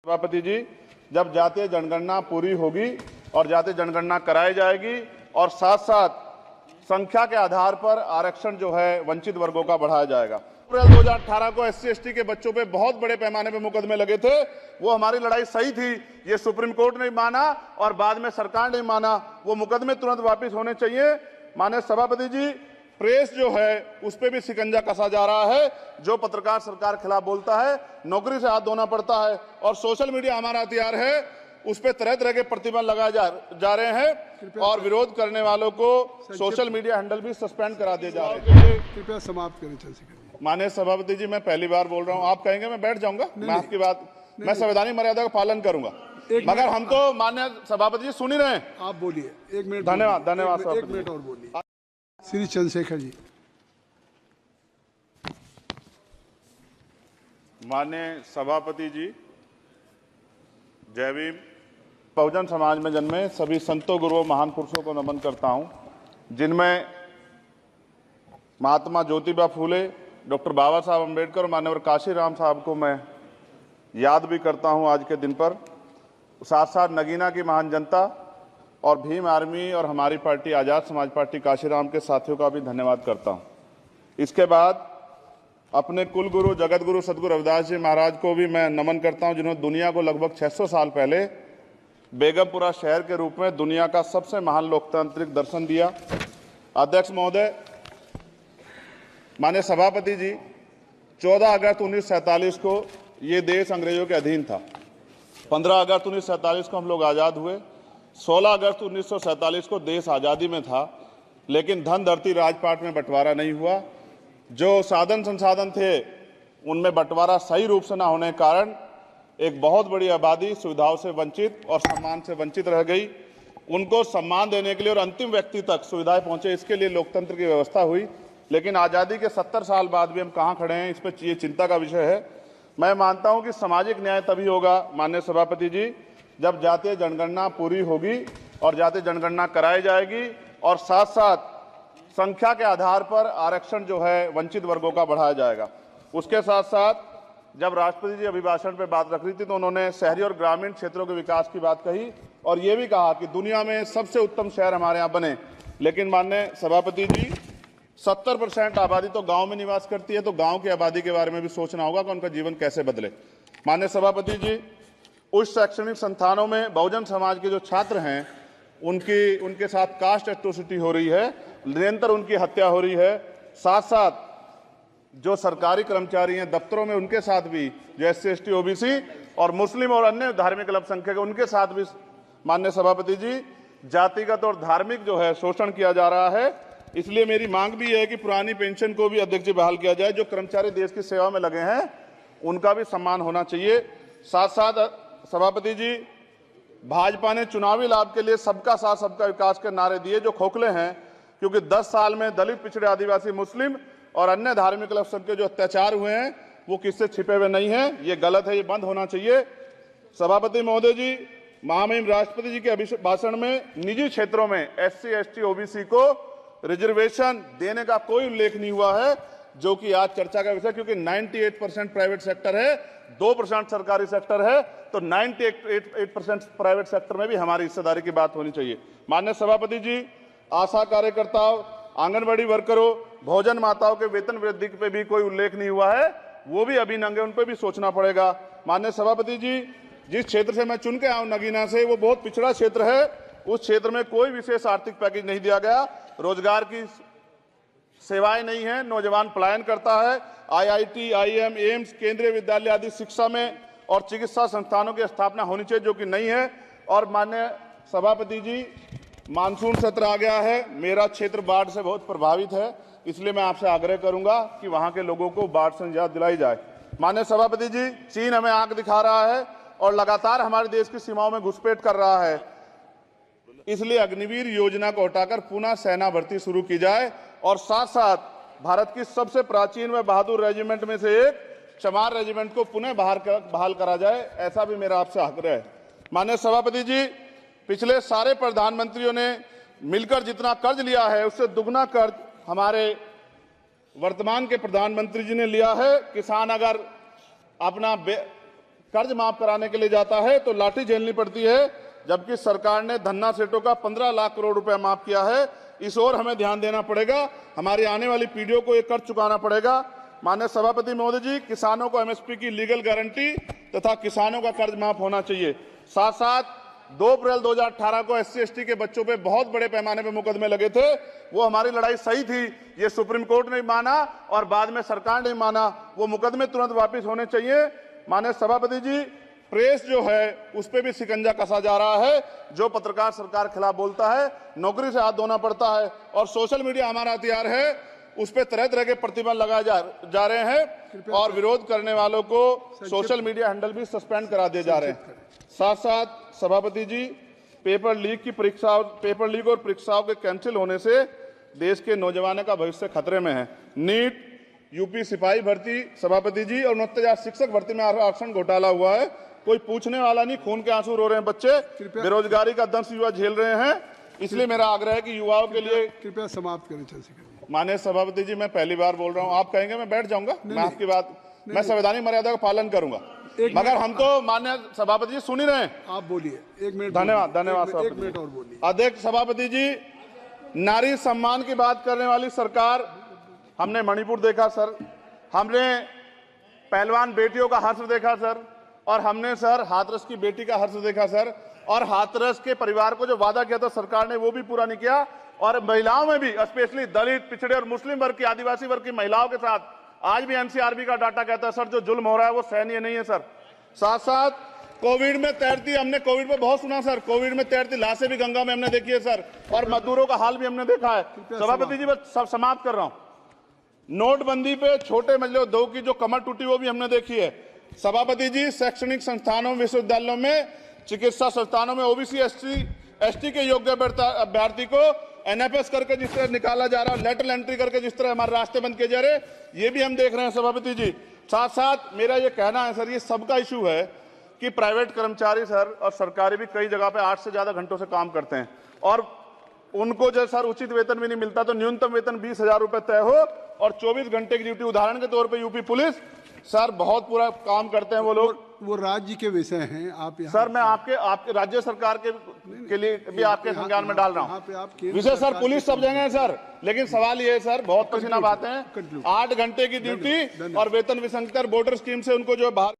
सभापति जी, जब जातीय जनगणना पूरी होगी और जातीय जनगणना कराई जाएगी और साथ साथ संख्या के आधार पर आरक्षण जो है वंचित वर्गों का बढ़ाया जाएगा। अप्रैल 2018 को SC/ST के बच्चों पे बहुत बड़े पैमाने पे मुकदमे लगे थे। वो हमारी लड़ाई सही थी, ये सुप्रीम कोर्ट ने माना और बाद में सरकार ने माना। वो मुकदमे तुरंत वापस होने चाहिए। माननीय सभापति जी, प्रेस जो है उस पर भी शिकंजा कसा जा रहा है। जो पत्रकार सरकार के खिलाफ बोलता है नौकरी से हाथ धोना पड़ता है और सोशल मीडिया हमारा हथियार है, उस पर तरह तरह के प्रतिबंध लगाए जा रहे हैं और विरोध करने वालों को सोशल मीडिया हैंडल भी सस्पेंड करा दिए जा रहे हैं। कृपया समाप्त करें चंद्रशेखर। माननीय सभापति जी, मैं पहली बार बोल रहा हूं, आप कहेंगे मैं बैठ जाऊंगा। मैं आपकी बात, मैं संवैधानिक मर्यादा का पालन करूंगा, मगर हम तो माननीय सभापति जी सुन ही रहे हैं। आप बोलिए, 1 मिनट। धन्यवाद, धन्यवाद। 1 मिनट और बोलिए। श्री चंद्रशेखर जी। माननीय सभापति जी, जय भीम। बहुजन समाज में जन्मे सभी संतों, गुरुओं, महान पुरुषों को नमन करता हूं, जिनमें महात्मा ज्योतिबा फूले, डॉक्टर बाबा साहब अम्बेडकर और मान्यवर काशीराम साहब को मैं याद भी करता हूं आज के दिन पर। साथ साथ नगीना की महान जनता और भीम आर्मी और हमारी पार्टी आज़ाद समाज पार्टी काशीराम के साथियों का भी धन्यवाद करता हूं। इसके बाद अपने कुल गुरु जगत गुरु सदगुरु रविदास जी महाराज को भी मैं नमन करता हूं, जिन्होंने दुनिया को लगभग 600 साल पहले बेगमपुरा शहर के रूप में दुनिया का सबसे महान लोकतांत्रिक दर्शन दिया। अध्यक्ष महोदय, माननीय सभापति जी, 14 अगस्त 1947 को ये देश अंग्रेजों के अधीन था। 15 अगस्त 1947 को हम लोग आज़ाद हुए। 16 अगस्त 1947 को देश आज़ादी में था, लेकिन धन धरती राजपाट में बंटवारा नहीं हुआ। जो साधन संसाधन थे उनमें बंटवारा सही रूप से न होने के कारण एक बहुत बड़ी आबादी सुविधाओं से वंचित और सम्मान से वंचित रह गई। उनको सम्मान देने के लिए और अंतिम व्यक्ति तक सुविधाएं पहुंचे, इसके लिए लोकतंत्र की व्यवस्था हुई। लेकिन आज़ादी के 70 साल बाद भी हम कहाँ खड़े हैं, इस पर ये चिंता का विषय है। मैं मानता हूं कि सामाजिक न्याय तभी होगा माननीय सभापति जी, जब जातीय जनगणना पूरी होगी और जातीय जनगणना कराई जाएगी और साथ साथ संख्या के आधार पर आरक्षण जो है वंचित वर्गों का बढ़ाया जाएगा। उसके साथ साथ जब राष्ट्रपति जी अभिभाषण पर बात रख रही थी तो उन्होंने शहरी और ग्रामीण क्षेत्रों के विकास की बात कही और ये भी कहा कि दुनिया में सबसे उत्तम शहर हमारे यहाँ बने। लेकिन माननीय सभापति जी, 70% आबादी तो गांव में निवास करती है, तो गांव की आबादी के बारे में भी सोचना होगा कि उनका जीवन कैसे बदले। माननीय सभापति जी, उच्च शैक्षणिक संस्थानों में बहुजन समाज के जो छात्र हैं उनके साथ कास्ट एट्रोसिटी हो रही है, निरंतर उनकी हत्या हो रही है। साथ साथ जो सरकारी कर्मचारी हैं दफ्तरों में, उनके साथ भी जो SC/ST OBC और मुस्लिम और अन्य धार्मिक अल्पसंख्यक उनके साथ भी माननीय सभापति जी जातिगत और धार्मिक जो है शोषण किया जा रहा है। इसलिए मेरी मांग भी है कि पुरानी पेंशन को भी अध्यक्ष जी बहाल किया जाए। जो कर्मचारी देश की सेवा में लगे हैं उनका भी सम्मान होना चाहिए। साथ साथ सभापति जी, भाजपा ने चुनावी लाभ के लिए सबका साथ सबका विकास के नारे दिए जो खोखले हैं, क्योंकि 10 साल में दलित, पिछड़े, आदिवासी, मुस्लिम और अन्य धार्मिक अल्पसंख्यक जो अत्याचार हुए हैं वो किससे छिपे हुए नहीं हैं। ये गलत है, ये बंद होना चाहिए। सभापति महोदय जी, महामहिम राष्ट्रपति जी के अभिभाषण में निजी क्षेत्रों में SC/ST OBC को रिजर्वेशन देने का कोई उल्लेख नहीं हुआ है, जो कि आज चर्चा का विषय, क्योंकि 98% प्राइवेट सेक्टर है, 2% सरकारी सेक्टर है, तो 98% प्राइवेट सेक्टर में भी हमारी हिस्सेदारी की बात होनी चाहिए। माननीय सभापति जी, आशा कार्यकर्ताओं, आंगनबाड़ी वर्करों, भोजन माताओं के वेतन वृद्धि पे भी कोई उल्लेख नहीं हुआ है, वो भी अभी नंगे, उन पर भी सोचना पड़ेगा। माननीय सभापति जी, जिस क्षेत्र से मैं चुन के आऊं नगीना से, वो बहुत पिछड़ा क्षेत्र है। उस क्षेत्र में कोई विशेष आर्थिक पैकेज नहीं दिया गया, रोजगार की सेवाएं नहीं है, नौजवान पलायन करता है। IIT, IIM, एम्स, केंद्रीय विद्यालय आदि शिक्षा में और चिकित्सा संस्थानों की स्थापना होनी चाहिए, जो कि नहीं है। और माननीय सभापति जी, मानसून सत्र आ गया है, मेरा क्षेत्र बाढ़ से बहुत प्रभावित है, इसलिए मैं आपसे आग्रह करूंगा कि वहां के लोगों को बाढ़ से निजात दिलाई जाए। माननीय सभापति जी, चीन हमें आंख दिखा रहा है और लगातार हमारे देश की सीमाओं में घुसपैठ कर रहा है, इसलिए अग्निवीर योजना को हटाकर पुनः सेना भर्ती शुरू की जाए और साथ साथ भारत की सबसे प्राचीन व बहादुर रेजिमेंट में से एक चमार रेजिमेंट को पुनः बहाल करा जाए, ऐसा भी मेरा आपसे आग्रह है। माननीय सभापति जी, पिछले सारे प्रधानमंत्रियों ने मिलकर जितना कर्ज लिया है उससे दुगना कर्ज हमारे वर्तमान के प्रधानमंत्री जी ने लिया है। किसान अगर अपना कर्ज माफ कराने के लिए जाता है तो लाठी झेलनी पड़ती है, जबकि सरकार ने धन्ना सेठों का 15 लाख करोड़ रुपया माफ किया है। इस ओर हमें ध्यान देना पड़ेगा, हमारी आने वाली पीढ़ियों को ये कर्ज चुकाना पड़ेगा। माननीय सभापति महोदय जी, किसानों को एमएसपी की लीगल गारंटी तथा किसानों का कर्ज माफ होना चाहिए। साथ साथ 2 अप्रैल 2018 को SC/ST के बच्चों पे बहुत बड़े पैमाने पे मुकदमे लगे थे। वो हमारी लड़ाई सही थी, ये सुप्रीम कोर्ट ने माना और बाद में सरकार ने माना। वो मुकदमे तुरंत वापस होने चाहिए। माननीय सभापति जी, प्रेस जो है उस पर भी शिकंजा कसा जा रहा है। जो पत्रकार सरकार के खिलाफ बोलता है, नौकरी से हाथ धोना पड़ता है। और सोशल मीडिया हमारा हथियार है, उस पर तरह तरह के प्रतिबंध लगाए जा रहे हैं और विरोध करने वालों को सोशल मीडिया हैंडल भी सस्पेंड करा दिए जा रहे हैं। साथ साथ सभापति जी, पेपर लीक और परीक्षाओं के कैंसिल होने से देश के नौजवानों का भविष्य खतरे में है। नीट, यूपी सिपाही भर्ती सभापति जी और 69,000 शिक्षक भर्ती में आरक्षण घोटाला हुआ है। कोई पूछने वाला नहीं, खून के आंसू रो रहे हैं बच्चे, बेरोजगारी का दंश युवा झेल रहे हैं। इसलिए मेरा आग्रह है कि युवाओं के लिए कृपया समाप्त करें चंद्रशेखर जी। माननीय सभापति जी, मैं पहली बार बोल रहा हूं, आप कहेंगे मैं बैठ जाऊंगा, मैं आपकी बात, मैं संवैधानिक मर्यादा का पालन करूंगा, मगर हम तो माननीय सभापति जी सुन ही रहे हैं। आप बोलिए, 1 मिनट। धन्यवाद एक मिनट और बोलिए। अध्यक्ष सभापति जी, नारी सम्मान की बात करने वाली सरकार, हमने मणिपुर देखा सर, हमने पहलवान बेटियों का हर्ष देखा सर, और हमने सर हाथरस की बेटी का हर्ष देखा सर, और हाथरस के परिवार को जो वादा किया था सरकार ने वो भी पूरा नहीं किया। और महिलाओं में भी, स्पेशली दलित, पिछड़े और मुस्लिम वर्ग की, आदिवासी वर्ग की महिलाओं के साथ आज भी NCRB का डाटा कहता है सर जो जुल्म हो रहा है वो सहनीय नहीं है सर। साथ साथ कोविड में तैरती, हमने कोविड में बहुत सुना सर, कोविड में तैरती लाशें भी गंगा में हमने देखी है सर, और मजदूरों का हाल भी हमने देखा है। सभापति जी, बस सब समाप्त कर रहा हूं। नोटबंदी पे छोटे मजले उद्योग की जो कमर टूटी वो भी हमने देखी है। सभापति जी, शैक्षणिक संस्थानों, विश्वविद्यालयों में, चिकित्सा संस्थानों में OBC ST के योग्य अभ्यर्थी को NFS करके जिस तरह निकाला जा रहा है, लेटरल एंट्री करके जिस तरह हमारे रास्ते बंद किए जा रहे, ये भी हम देख रहे हैं सभापति जी। साथ साथ मेरा ये कहना है सर, ये सबका इशू है कि प्राइवेट कर्मचारी सर और सरकारी भी कई जगह पे 8 से ज्यादा घंटों से काम करते हैं और उनको जो सर उचित वेतन भी नहीं मिलता। तो न्यूनतम वेतन 20,000 रुपए तय हो और 24 घंटे की ड्यूटी। उदाहरण के तौर पे यूपी पुलिस सर बहुत पूरा काम करते हैं वो लोग। वो राज्य के विषय हैं, आप यहाँ सर मैं आपके राज्य सरकार के लिए भी आपके संज्ञान में डाल रहा हूँ। विषय सर पुलिस सब जगह है सर, लेकिन सवाल ये है सर, बहुत पसीना बातें हैं, 8 घंटे की ड्यूटी और वेतन विसंगति, बॉर्डर स्कीम से उनको जो बाहर